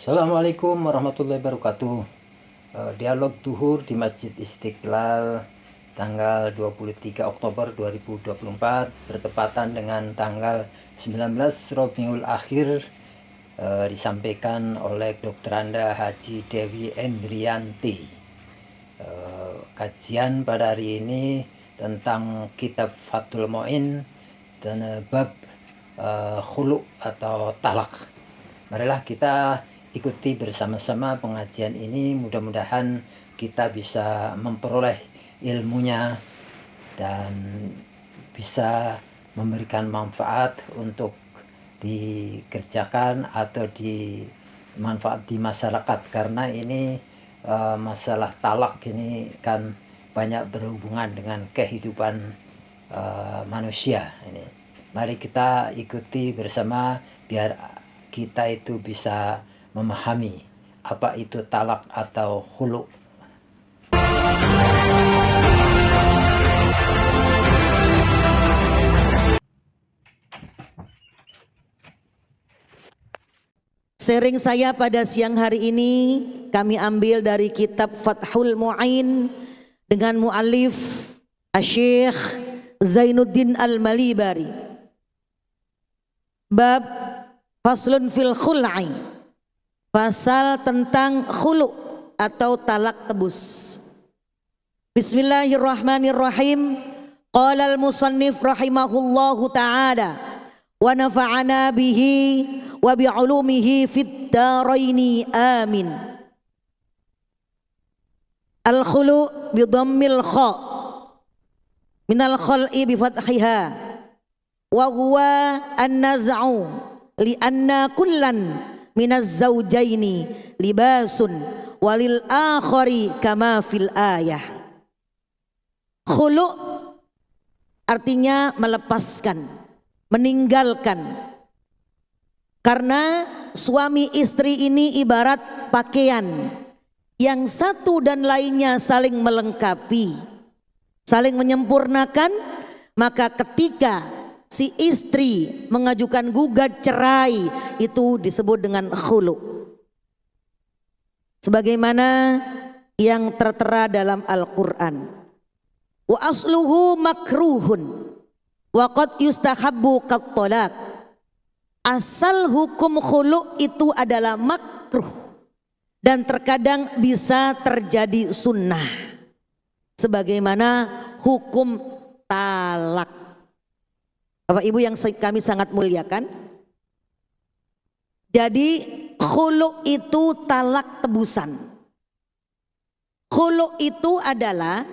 Assalamualaikum warahmatullahi wabarakatuh. Dialog Duhur di Masjid Istiqlal tanggal 23 Oktober 2024 bertepatan dengan tanggal 19 Rabiul Akhir, disampaikan oleh Dr. Anda Haji Dewi Endrianti. Kajian pada hari ini tentang kitab Fathul Mu'in dan bab khulu atau talak. Marilah kita ikuti bersama-sama pengajian ini, mudah-mudahan kita bisa memperoleh ilmunya dan bisa memberikan manfaat untuk dikerjakan atau manfaat di masyarakat, karena ini masalah talak ini kan banyak berhubungan dengan kehidupan manusia ini. Mari kita ikuti bersama biar kita itu bisa memahami apa itu talak atau khulu. Sharing saya pada siang hari ini kami ambil dari kitab Fathul Mu'in dengan mu'alif Asy-Syaikh Zainuddin Al-Malibari. Bab Faslun fil khul'i, pasal tentang khulu atau talak tebus. Bismillahirrahmanirrahim. Qala al-musannif rahimahullahu ta'ala wa nafa'ana bihi wa bi'ulumihi fid daraini amin. Al-khulu bi dhammil kha minal khal'i bi fathiha wa huwa an-naz'u li'anna kullan minaz zawjaini libasun walil akhari kama fil ayah. Khulu artinya melepaskan, meninggalkan, karena suami istri ini ibarat pakaian yang satu dan lainnya saling melengkapi, saling menyempurnakan. Maka ketika si istri mengajukan gugat cerai, itu disebut dengan khulu, sebagaimana yang tertera dalam Al-Quran. Wa asluhu makruhun wa qad yustahabbu kat-talaq. Asal hukum khulu itu adalah makruh dan terkadang bisa terjadi sunnah, sebagaimana hukum talak. Bapak Ibu yang kami sangat muliakan, jadi khulu itu talak tebusan. Khulu itu adalah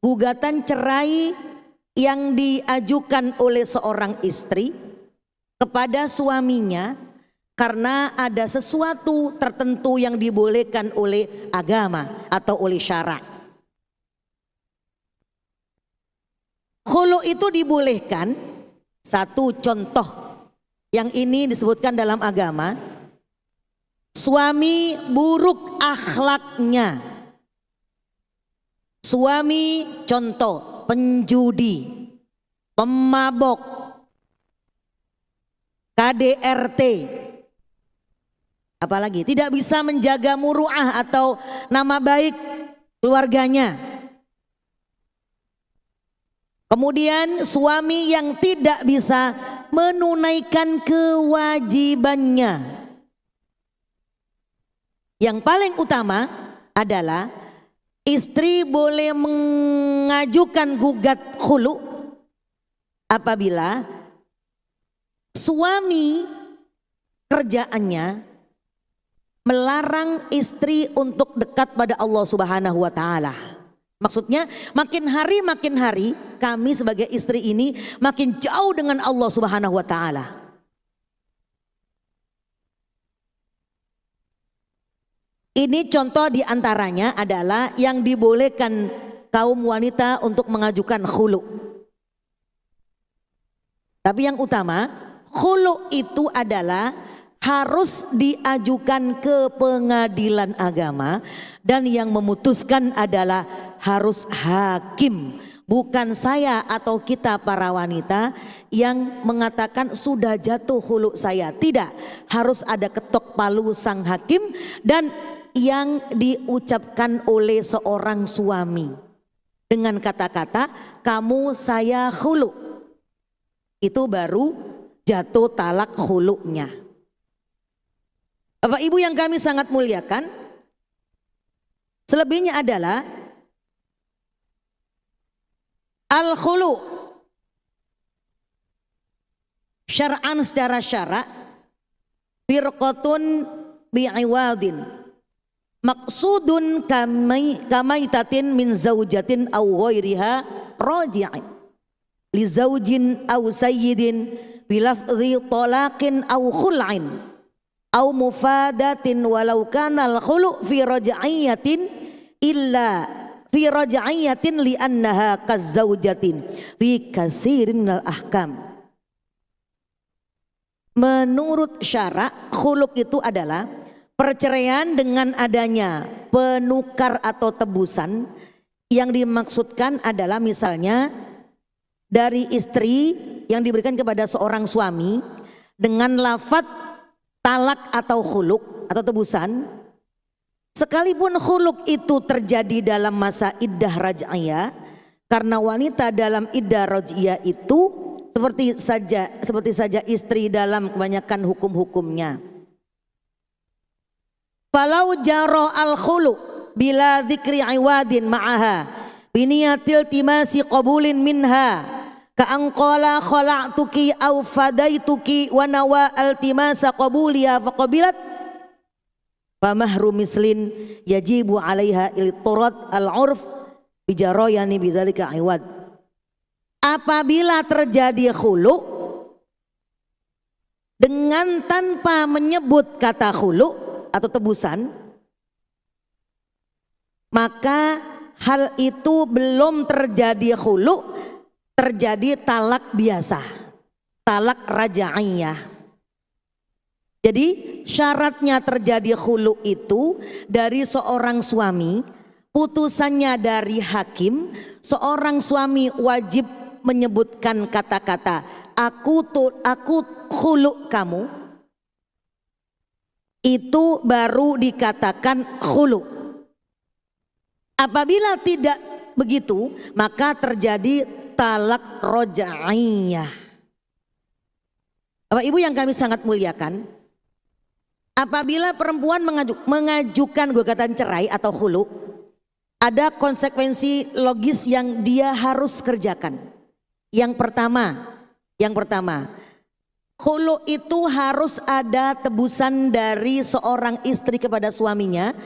gugatan cerai yang diajukan oleh seorang istri kepada suaminya karena ada sesuatu tertentu yang dibolehkan oleh agama atau oleh syarak. Khulu itu dibolehkan. Satu contoh yang ini disebutkan dalam agama, suami buruk akhlaknya. Suami contoh penjudi, pemabok, KDRT, apalagi tidak bisa menjaga muru'ah atau nama baik keluarganya. Kemudian suami yang tidak bisa menunaikan kewajibannya. Yang paling utama adalah istri boleh mengajukan gugat khulu apabila suami kerjaannya melarang istri untuk dekat pada Allah Subhanahu wa ta'ala. Maksudnya makin hari kami sebagai istri ini makin jauh dengan Allah Subhanahu wa ta'ala. Ini contoh diantaranya adalah yang dibolehkan kaum wanita untuk mengajukan khulu. Tapi yang utama, khulu itu adalah harus diajukan ke pengadilan agama, dan yang memutuskan adalah harus hakim, bukan saya atau kita para wanita yang mengatakan sudah jatuh khulu saya. Tidak, harus ada ketok palu sang hakim dan yang diucapkan oleh seorang suami dengan kata-kata kamu saya khulu. Itu baru jatuh talak khulunya. Bapak Ibu yang kami sangat muliakan, selebihnya adalah al-khulu syar'an secara syara' firqatun bi'iwadin maksudun kamaitatin min zaujatin aw ghairiha raji'in li zaujin aw sayyidin bilafzi talaqin aw khul'in aw mufadatin walau kana al-khulu fi raj'iyatin illa fi raj'iyatin li annaha kazaujatin fi kasirin minal ahkam. Menurut syara' khulu itu adalah perceraian dengan adanya penukar atau tebusan. Yang dimaksudkan adalah misalnya dari istri yang diberikan kepada seorang suami dengan lafadz talak atau khuluk atau tebusan, sekalipun khuluk itu terjadi dalam masa iddah raj'iyah, karena wanita dalam iddah raj'iyah itu seperti saja istri dalam kebanyakan hukum-hukumnya. Falau jaro al-khulu bila dzikri iwadin ma'aha biniyatil timasi qabulin minha ka'anqala khala'tuki aw fadaituki wa nawa altimasa qabuliha faqabilat famahru mislin yajibu 'alaiha ilturat al-'urf bijarayani bidzalika iwad. Apabila terjadi khulu dengan tanpa menyebut kata khulu atau tebusan, maka hal itu belum terjadi khulu, terjadi talak biasa, talak raja'iyah. Jadi syaratnya terjadi khulu itu dari seorang suami, putusannya dari hakim. Seorang suami wajib menyebutkan kata-kata aku khulu kamu, itu baru dikatakan khulu. Apabila tidak begitu, maka terjadi talak raja'iyah. Bapak Ibu yang kami sangat muliakan, apabila perempuan mengajukan gugatan cerai atau khulu, ada konsekuensi logis yang dia harus kerjakan. Yang pertama, khulu itu harus ada tebusan dari seorang istri kepada suaminya.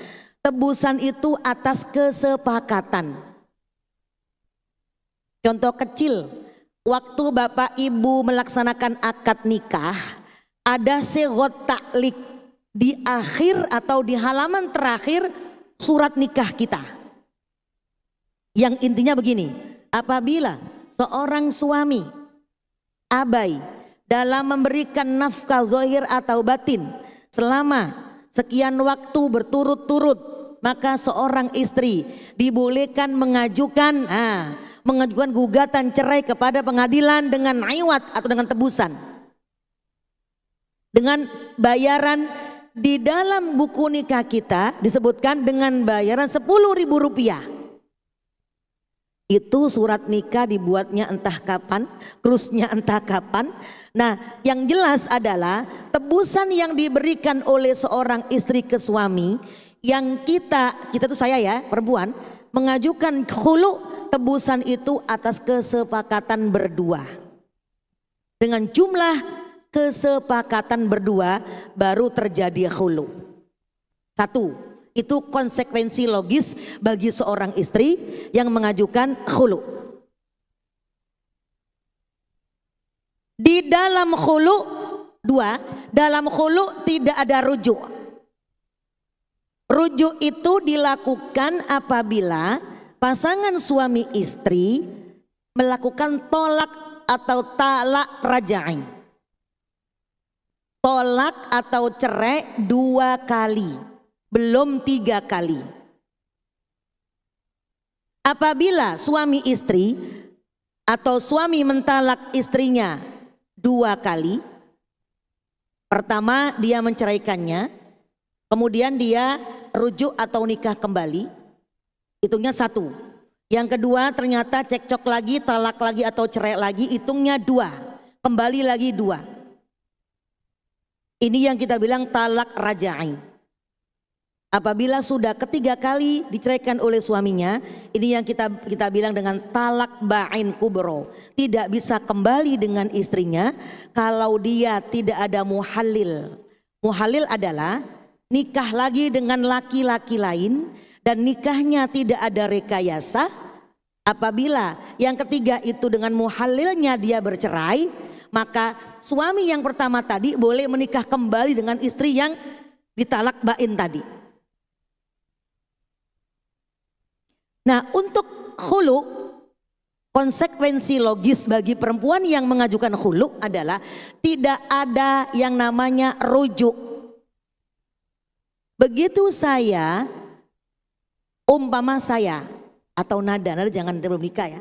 Tebusan itu atas kesepakatan. Contoh kecil, waktu Bapak Ibu melaksanakan akad nikah, ada sighot ta'liq di akhir atau di halaman terakhir surat nikah kita. Yang intinya begini, apabila seorang suami abai dalam memberikan nafkah zahir atau batin selama sekian waktu berturut-turut, maka seorang istri dibolehkan mengajukan gugatan cerai kepada pengadilan dengan iwad atau dengan tebusan, dengan bayaran. Di dalam buku nikah kita disebutkan dengan bayaran Rp10.000. Itu surat nikah dibuatnya entah kapan, krusnya entah kapan. Nah, yang jelas adalah tebusan yang diberikan oleh seorang istri ke suami, yang kita tuh saya ya, perempuan, mengajukan khulu, tebusan itu atas kesepakatan berdua. Dengan jumlah kesepakatan berdua baru terjadi khulu. Satu, itu konsekuensi logis bagi seorang istri yang mengajukan khulu. Di dalam khulu, dalam khulu tidak ada rujuk. Rujuk itu dilakukan apabila pasangan suami istri melakukan tolak atau talak raj'i. Tolak atau cerai 2 kali, belum 3 kali. Apabila suami istri atau suami mentalak istrinya 2 kali, pertama dia menceraikannya, kemudian dia rujuk atau nikah kembali, hitungnya 1. Yang kedua ternyata cekcok lagi, talak lagi atau cerai lagi, hitungnya 2, kembali lagi 2. Ini yang kita bilang talak rajai. Apabila sudah ketiga kali diceraikan oleh suaminya, ini yang kita bilang dengan talak ba'in kubro. Tidak bisa kembali dengan istrinya kalau dia tidak ada muhalil. Muhalil adalah nikah lagi dengan laki-laki lain dan nikahnya tidak ada rekayasa. Apabila yang ketiga itu dengan muhalilnya dia bercerai, maka suami yang pertama tadi boleh menikah kembali dengan istri yang ditalak ba'in tadi. Nah, untuk khulu, konsekuensi logis bagi perempuan yang mengajukan khulu adalah tidak ada yang namanya rujuk. Begitu saya, umpama saya atau nada jangan belum nikah ya.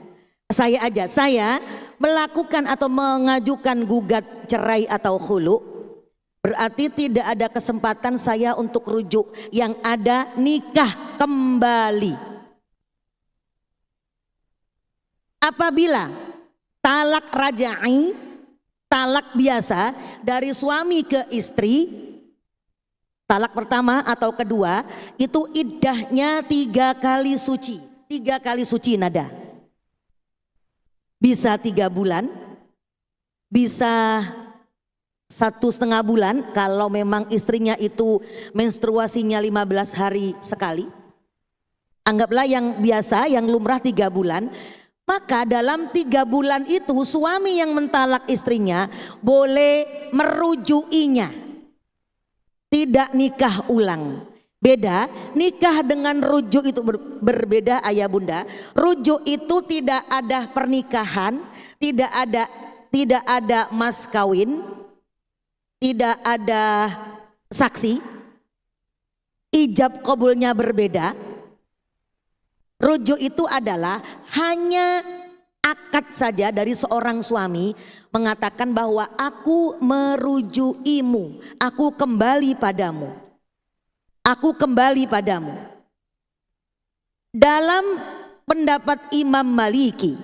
Saya melakukan atau mengajukan gugat cerai atau khulu, berarti tidak ada kesempatan saya untuk rujuk, yang ada nikah kembali. Apabila talak rajai, talak biasa dari suami ke istri, talak pertama atau kedua, itu iddahnya 3 kali suci. 3 kali suci nada. Bisa 3 bulan, bisa 1,5 bulan kalau memang istrinya itu menstruasinya 15 hari sekali. Anggaplah yang biasa, yang lumrah 3 bulan. Maka dalam 3 bulan itu suami yang mentalak istrinya boleh merujuinya, tidak nikah ulang. Beda, nikah dengan rujuk itu berbeda ayah bunda. Rujuk itu tidak ada pernikahan, tidak ada mas kawin, tidak ada saksi, ijab qabulnya berbeda. Rujuk itu adalah hanya akad saja dari seorang suami mengatakan bahwa aku merujuimu, aku kembali padamu, aku kembali padamu. Dalam pendapat Imam Maliki,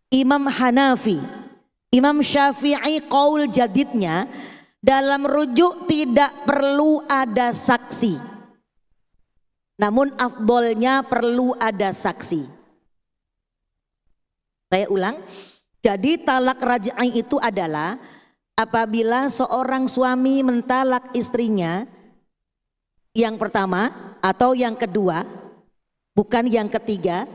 Imam Hanafi, Imam Syafi'i qaul jadidnya, dalam rujuk tidak perlu ada saksi. Namun afdolnya perlu ada saksi. Saya ulang, jadi talak raj'i itu adalah apabila seorang suami mentalak istrinya yang pertama atau yang kedua, bukan yang ketiga,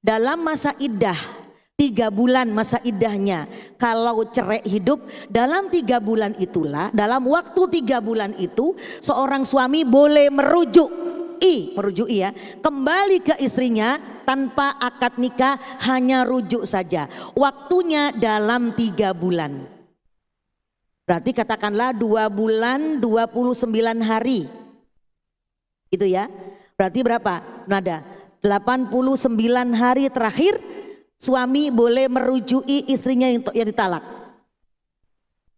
dalam masa iddah 3 bulan masa iddahnya. Kalau cerai hidup dalam 3 bulan itulah, dalam waktu 3 bulan itu seorang suami boleh merujuk ya, kembali ke istrinya tanpa akad nikah, hanya rujuk saja. Waktunya dalam 3 bulan. Berarti katakanlah 2 bulan 29 hari. Itu ya. Berarti berapa? Nada 89 hari terakhir suami boleh merujui istrinya yang ditalak.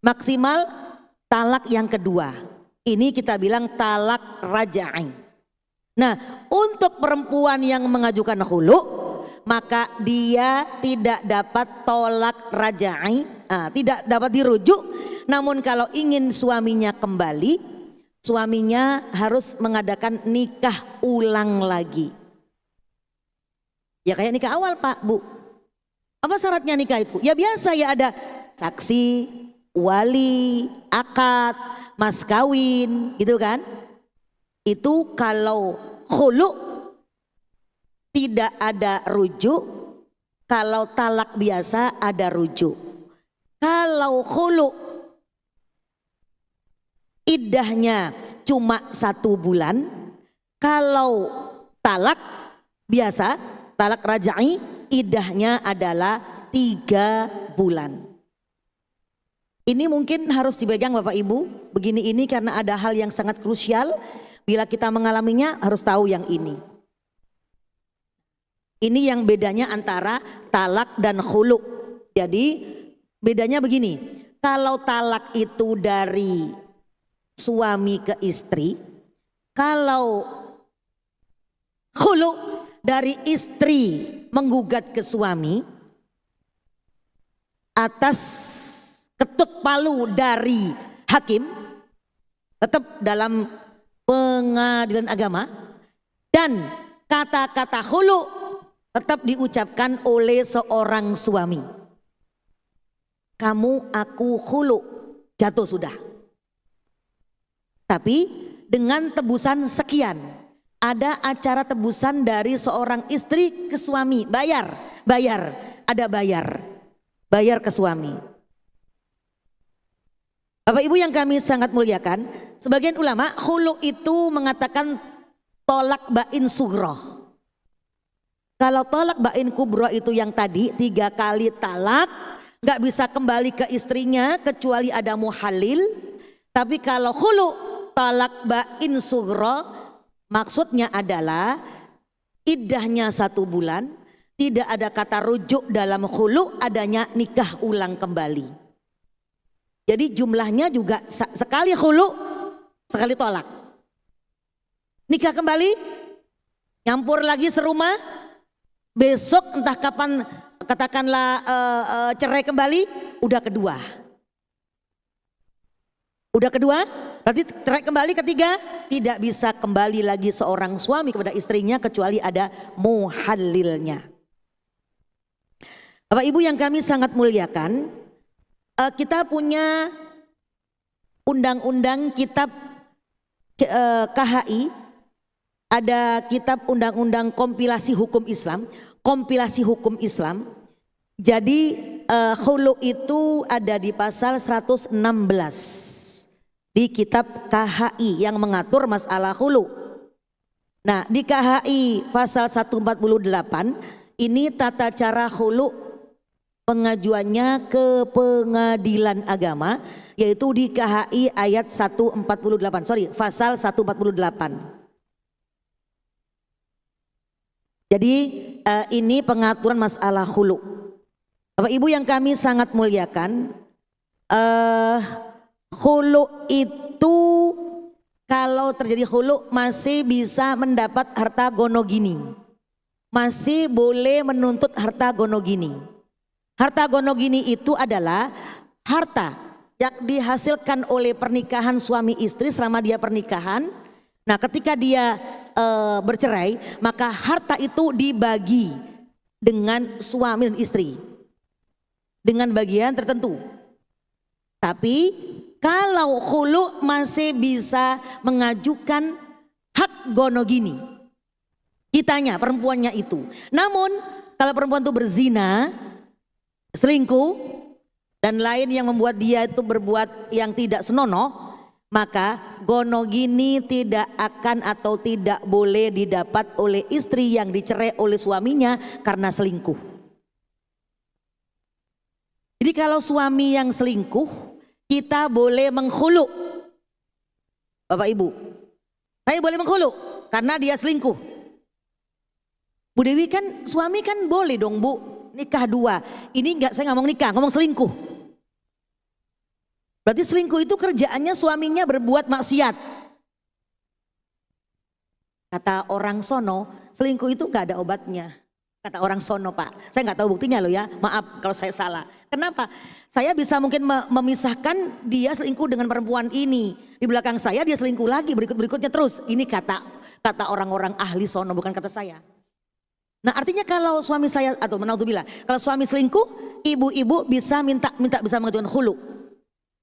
Maksimal talak yang kedua. Ini kita bilang talak rajai. Nah, untuk perempuan yang mengajukan khulu, maka dia tidak dapat tolak rajai, tidak dapat dirujuk. Namun kalau ingin suaminya kembali, suaminya harus mengadakan nikah ulang lagi. Ya kayak nikah awal Pak, Bu. Apa syaratnya nikah itu? Ya biasa ya, ada saksi, wali, akad, mas kawin, gitu kan? Itu kalau khulu tidak ada rujuk, kalau talak biasa ada rujuk. Kalau khulu iddahnya cuma 1 bulan, kalau talak biasa, talak rajai, iddahnya adalah 3 bulan. Ini mungkin harus dipegang Bapak Ibu begini ini karena ada hal yang sangat krusial. Bila kita mengalaminya harus tahu yang ini. Ini yang bedanya antara talak dan khulu. Jadi bedanya begini, kalau talak itu dari suami ke istri, kalau khulu dari istri menggugat ke suami atas ketuk palu dari hakim, tetap dalam pengadilan agama, dan kata-kata khulu tetap diucapkan oleh seorang suami. Kamu aku khulu, jatuh sudah. Tapi dengan tebusan sekian, ada acara tebusan dari seorang istri ke suami, bayar, ada bayar ke suami. Bapak Ibu yang kami sangat muliakan, sebagian ulama khulu itu mengatakan tolak bain sughra. Kalau tolak bain kubro itu yang tadi 3 kali talak, nggak bisa kembali ke istrinya kecuali ada muhalil. Tapi kalau khulu talak bain sughra, maksudnya adalah iddahnya 1 bulan, tidak ada kata rujuk dalam khulu, adanya nikah ulang kembali. Jadi jumlahnya juga sekali khulu, sekali tolak. Nikah kembali, nyampur lagi serumah, besok entah kapan katakanlah cerai kembali, udah kedua. Udah kedua, berarti cerai kembali ketiga, tidak bisa kembali lagi seorang suami kepada istrinya kecuali ada muhallilnya. Bapak Ibu yang kami sangat muliakan, kita punya undang-undang kitab KHI, ada kitab undang-undang kompilasi hukum Islam. Jadi khulu itu ada di pasal 116 di kitab KHI yang mengatur masalah khulu. Nah, di KHI pasal 148 ini tata cara khulu pengajuannya ke pengadilan agama, yaitu di KHI ayat 148, pasal 148. Jadi ini pengaturan masalah khulu. Bapak Ibu yang kami sangat muliakan, khulu itu kalau terjadi khulu masih bisa mendapat harta gonogini, masih boleh menuntut harta gonogini. Harta gonogini itu adalah harta yang dihasilkan oleh pernikahan suami istri selama dia pernikahan. Nah, ketika dia bercerai, maka harta itu dibagi dengan suami dan istri dengan bagian tertentu. Tapi kalau khulu masih bisa mengajukan hak gonogini, kitanya, perempuannya itu. Namun kalau perempuan itu berzina, selingkuh dan lain yang membuat dia itu berbuat yang tidak senonoh, maka gonogini tidak akan atau tidak boleh didapat oleh istri yang dicerai oleh suaminya karena selingkuh. Jadi kalau suami yang selingkuh, kita boleh mengkhulu. Bapak Ibu, saya boleh mengkhulu karena dia selingkuh. Bu Dewi kan suami kan boleh dong Bu nikah 2. Ini enggak, saya ngomong nikah, ngomong selingkuh. Berarti selingkuh itu kerjaannya suaminya berbuat maksiat. Kata orang sono, selingkuh itu enggak ada obatnya. Kata orang sono Pak, saya enggak tahu buktinya loh ya, maaf kalau saya salah. Kenapa? Saya bisa mungkin memisahkan dia selingkuh dengan perempuan ini, di belakang saya dia selingkuh lagi, berikutnya terus. Ini kata orang-orang ahli sono, bukan kata saya. Nah, artinya kalau suami saya atau naudzubillah, kalau suami selingkuh, ibu-ibu bisa minta bisa mengajukan khulu.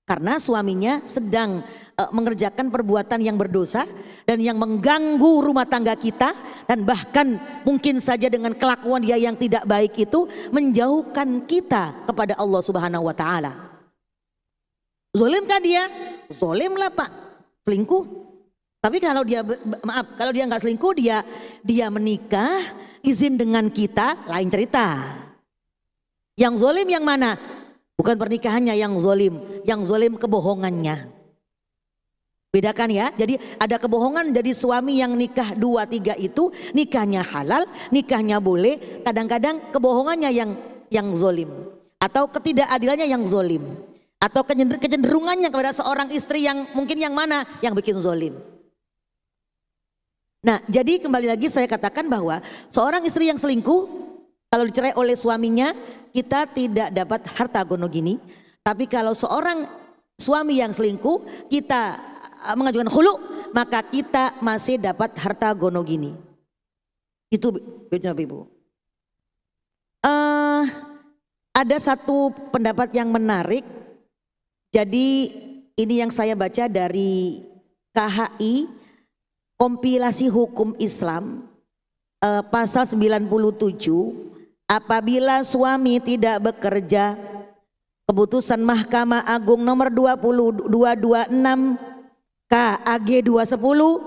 Karena suaminya sedang mengerjakan perbuatan yang berdosa dan yang mengganggu rumah tangga kita, dan bahkan mungkin saja dengan kelakuan dia yang tidak baik itu menjauhkan kita kepada Allah Subhanahu wa taala. Zolim kan dia? Zolim lah Pak, selingkuh. Tapi kalau dia kalau dia nggak selingkuh, dia menikah, izin dengan kita, lain cerita. Yang zolim yang mana? Bukan pernikahannya yang zolim kebohongannya. Bedakan ya. Jadi ada kebohongan, jadi suami yang nikah 2-3 itu nikahnya halal, nikahnya boleh, kadang-kadang kebohongannya yang zolim, atau ketidakadilannya yang zolim, atau kecenderungannya kepada seorang istri yang mungkin yang mana yang bikin zolim. Nah, jadi kembali lagi saya katakan bahwa seorang istri yang selingkuh kalau dicerai oleh suaminya, kita tidak dapat harta gono gini. Tapi kalau seorang suami yang selingkuh kita mengajukan khulu, maka kita masih dapat harta gono gini. Itu Bapak Ibu. Ada satu pendapat yang menarik. Jadi ini yang saya baca dari KHI, kompilasi hukum Islam, pasal 97. Apabila suami tidak bekerja, keputusan Mahkamah Agung nomor 20226 KAG 210,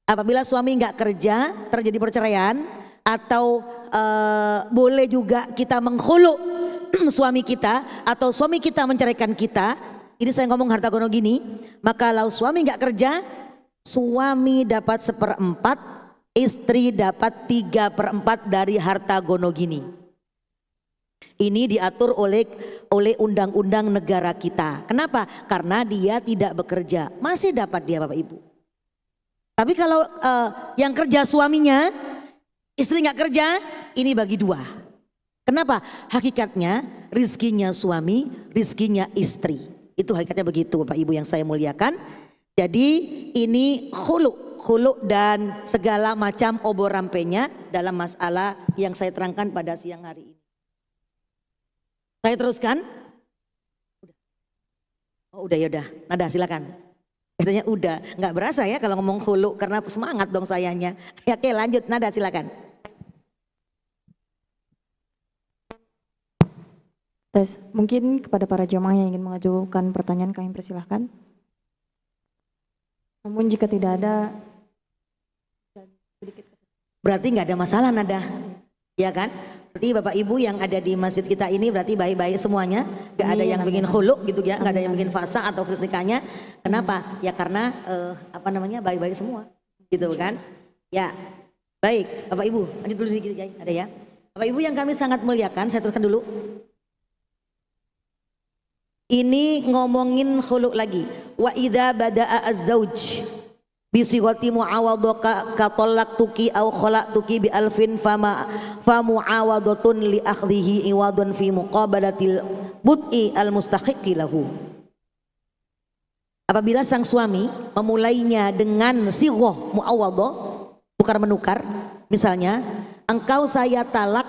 apabila suami nggak kerja terjadi perceraian, atau boleh juga kita menghulu suami kita atau suami kita menceraikan kita. Ini saya ngomong harta gono gini, maka kalau suami nggak kerja, suami dapat 1/4, istri dapat 3/4 dari harta gono gini. Ini diatur oleh undang-undang negara kita. Kenapa? Karena dia tidak bekerja, masih dapat dia Bapak Ibu. Tapi kalau yang kerja suaminya, istri nggak kerja, ini bagi 2. Kenapa? Hakikatnya rizkinya suami, rizkinya istri. Itu hakikatnya begitu Bapak Ibu yang saya muliakan. Jadi ini khulu dan segala macam obor rampenya dalam masalah yang saya terangkan pada siang hari ini. Saya teruskan. Oh udah, yaudah, Nada silakan. Katanya udah, nggak berasa ya kalau ngomong khulu karena semangat dong sayanya. Ya oke lanjut, Nada silakan. Tes, mungkin kepada para jemaah yang ingin mengajukan pertanyaan kami persilahkan. Namun jika tidak ada, berarti nggak ada masalah Nada, ya kan? Berarti Bapak Ibu yang ada di masjid kita ini berarti baik-baik semuanya, nggak ada yang bikin khulu gitu ya, nggak ada yang bikin fasa atau nikahnya. Kenapa? Ya karena baik-baik semua, gitu kan? Ya, baik Bapak Ibu, lanjut dulu sedikit ya, ada ya. Bapak Ibu yang kami sangat muliakan, saya teruskan dulu. Ini ngomongin khulu lagi. Wa idza bada'a az-zauj bi sighati mu'awadha ka talaqtuki aw khalaqtuki bi alfin fa mu'awadatun li akhdhihi iwadun fi muqabalatil bud'i al mustahiqi lahu. Apabila sang suami memulainya dengan sighah mu'awadha, tukar menukar, misalnya engkau saya talak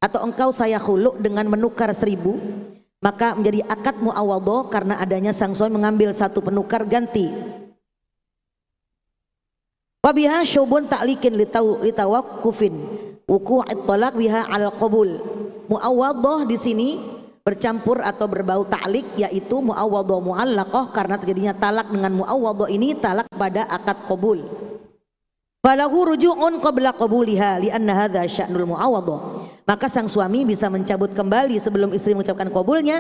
atau engkau saya khulu dengan menukar 1000, maka menjadi akad mu'awadhah karena adanya sang suami mengambil satu penukar ganti. Wa biha syubun ta'likin litawaqqufin wuqu'it talaq biha 'al qabul. Mu'awadhah di sini bercampur atau berbau ta'lik, yaitu mu'awadhah mu'allaqah karena terjadinya talak dengan mu'awadhah ini talak pada akad qabul. Falahu ruju'un qabla qabuliha li'anna hadza sya'nul mu'awadhah. Maka sang suami bisa mencabut kembali sebelum istri mengucapkan qabulnya,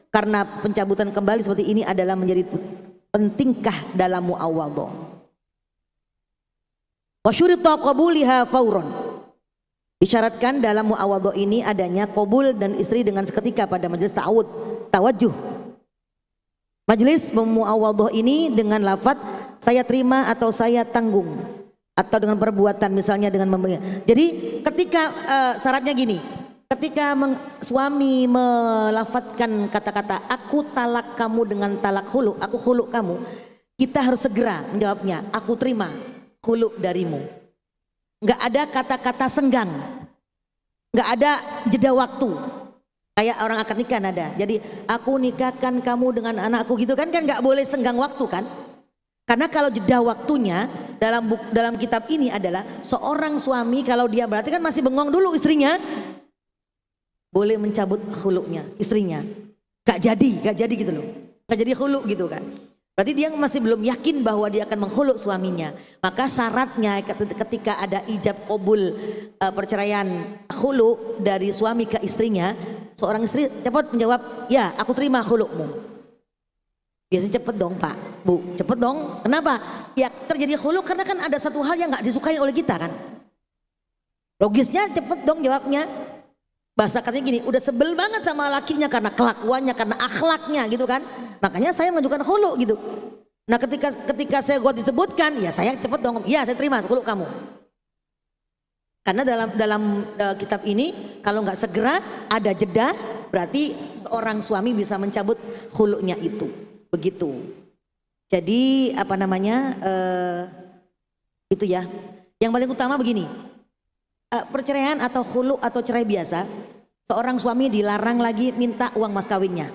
karena pencabutan kembali seperti ini adalah menjadi pentingkah dalam mu'awadhah. Wa syurita qabuliha fauron. Disyaratkan dalam mu'awadhah ini adanya qabul dan istri dengan seketika pada majelis tawajjuh. Majelis mu'awadhah ini dengan lafaz saya terima atau saya tanggung, atau dengan perbuatan misalnya dengan memberi. Jadi ketika syaratnya gini, ketika suami melafatkan kata-kata aku talak kamu dengan talak hulu, aku hulu kamu, kita harus segera menjawabnya aku terima hulu darimu. Nggak ada kata-kata senggang, nggak ada jeda waktu kayak orang akad nikah ada. Jadi aku nikahkan kamu dengan anakku gitu kan nggak boleh senggang waktu kan. Karena kalau jeda waktunya dalam kitab ini adalah seorang suami kalau dia berarti kan masih bengong dulu istrinya, boleh mencabut khulunya istrinya. Gak jadi gitu loh, gak jadi khulu gitu kan. Berarti dia masih belum yakin bahwa dia akan menghulu suaminya. Maka syaratnya ketika ada ijab qabul perceraian khulu dari suami ke istrinya, seorang istri cepat menjawab ya aku terima khulumu. Biasanya cepet dong Pak, Bu, cepet dong. Kenapa? Ya terjadi khulu karena kan ada satu hal yang nggak disukai oleh kita kan. Logisnya cepet dong jawabnya. Bahasa katanya gini, udah sebel banget sama lakinya karena kelakuannya, karena akhlaknya gitu kan. Makanya saya mengajukan khulu gitu. Nah ketika saya gua disebutkan, ya saya cepet dong, ya saya terima khulu kamu. Karena dalam kitab ini kalau nggak segera ada jeda, berarti seorang suami bisa mencabut khulunya itu. Begitu. Jadi apa namanya itu ya. Yang paling utama begini, perceraian atau khulu atau cerai biasa, seorang suami dilarang lagi minta uang mas kawinnya.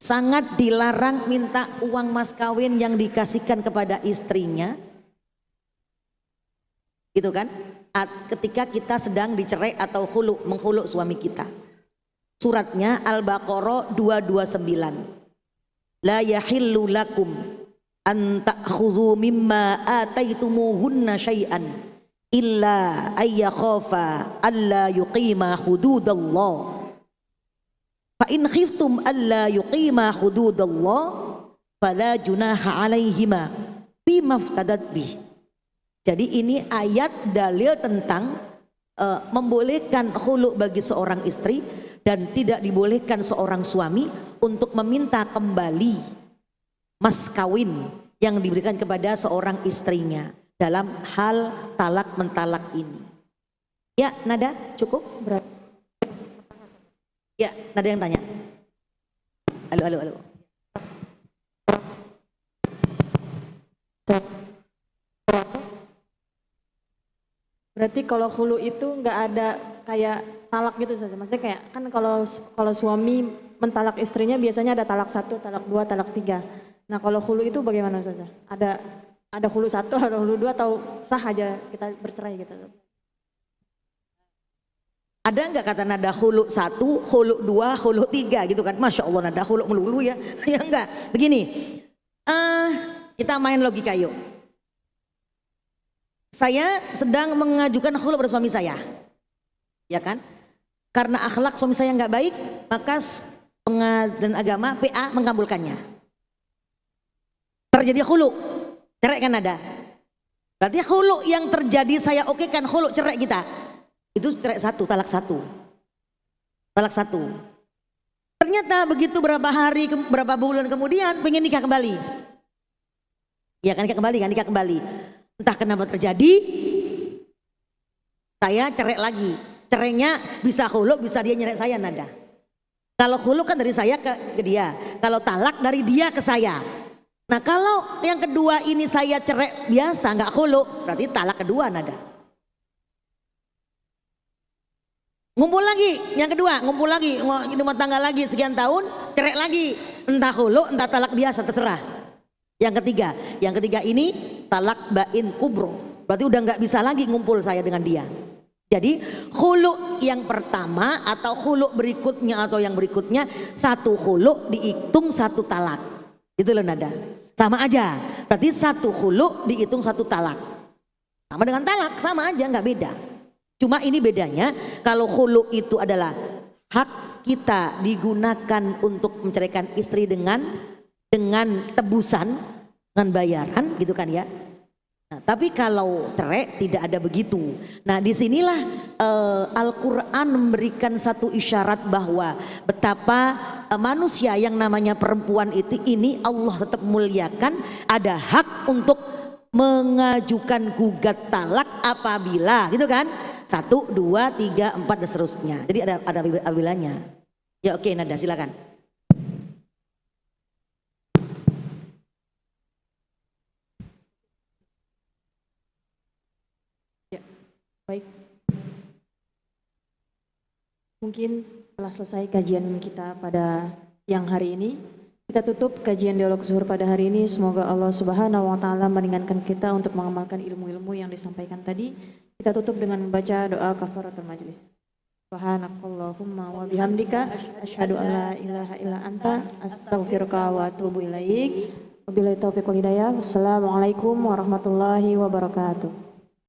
Sangat dilarang minta uang mas kawin yang dikasihkan kepada istrinya, gitu kan? Ketika kita sedang dicerai atau khulu, menghulu suami kita. Suratnya Al-Baqarah 229. La yahillu lakum an ta'khudhu mimma ataitumuhunna syai'an illa ayyakhafa alla yuqima hududallah. Fa in khiftum alla yuqima hududallah fala junaha alaihima bima iftadat bih. Jadi ini ayat dalil tentang membolehkan khulu bagi seorang istri dan tidak dibolehkan seorang suami untuk meminta kembali mas kawin yang diberikan kepada seorang istrinya dalam hal talak mentalak ini. Ya, Nada cukup? Ya, Nada yang tanya. Halo. Berarti kalau hulu itu nggak ada kayak talak gitu saja. Maksudnya kayak kan kalau suami mentalak istrinya biasanya ada talak 1, talak 2, talak 3. Nah kalau hulu itu bagaimana saja? Ada hulu 1 atau hulu 2 atau sah aja kita bercerai gitu? Ada nggak kata nada hulu 1, hulu 2, hulu 3 gitu kan? Masya Allah nada hulu melulu ya. Ya enggak. Begini, kita main logika yuk. Saya sedang mengajukan khulu pada suami saya, ya kan? Karena akhlak suami saya nggak baik, maka pengadilan agama PA mengabulkannya. Terjadi khulu, cerai kan ada. Berarti khulu yang terjadi saya oke kan khulu cerai kita. Itu cerai 1, talak 1. Talak 1. Ternyata begitu berapa bulan kemudian pengen nikah kembali. Ya kan nikah kembali. Entah kenapa terjadi, saya cerai lagi. Cerainya bisa khulu, bisa dia nyerek saya nada. Kalau khulu kan dari saya ke dia. Kalau talak dari dia ke saya. Nah kalau yang kedua ini saya cerai biasa nggak khulu, berarti talak kedua nada. Ngumpul lagi, yang kedua ngumpul lagi, rumah tangga lagi sekian tahun, cerai lagi. Entah khulu, entah talak biasa, terserah. Yang ketiga ini talak bain kubro, berarti udah nggak bisa lagi ngumpul saya dengan dia. Jadi khulu yang pertama atau khulu berikutnya atau yang berikutnya, 1 khulu dihitung 1 talak, gitu loh nada. Sama aja, berarti 1 khulu dihitung 1 talak, sama dengan talak, sama aja nggak beda. Cuma ini bedanya, kalau khulu itu adalah hak kita digunakan untuk menceraikan istri dengan tebusan, dengan bayaran gitu kan ya. Nah, tapi kalau cerai tidak ada begitu. Nah disinilah Al-Quran memberikan satu isyarat bahwa betapa manusia yang namanya perempuan ini Allah tetap muliakan, ada hak untuk mengajukan gugat talak apabila gitu kan 1, 2, 3, 4 dan seterusnya. Jadi ada abilanya. Ya oke Nada silakan. Baik, mungkin telah selesai kajian kita pada siang hari ini. Kita tutup kajian dialog zuhur pada hari ini. Semoga Allah Subhanahu wa Ta'ala meringankan kita untuk mengamalkan ilmu-ilmu yang disampaikan tadi. Kita tutup dengan membaca doa kafaratul majlis. Subhanakallahumma wa bihamdika asyhadu an la ilaha illa anta astaghfiruka wa atubu ilaik. Wabillahi taufiq wal hidayah. Wassalamualaikum warahmatullahi wabarakatuh.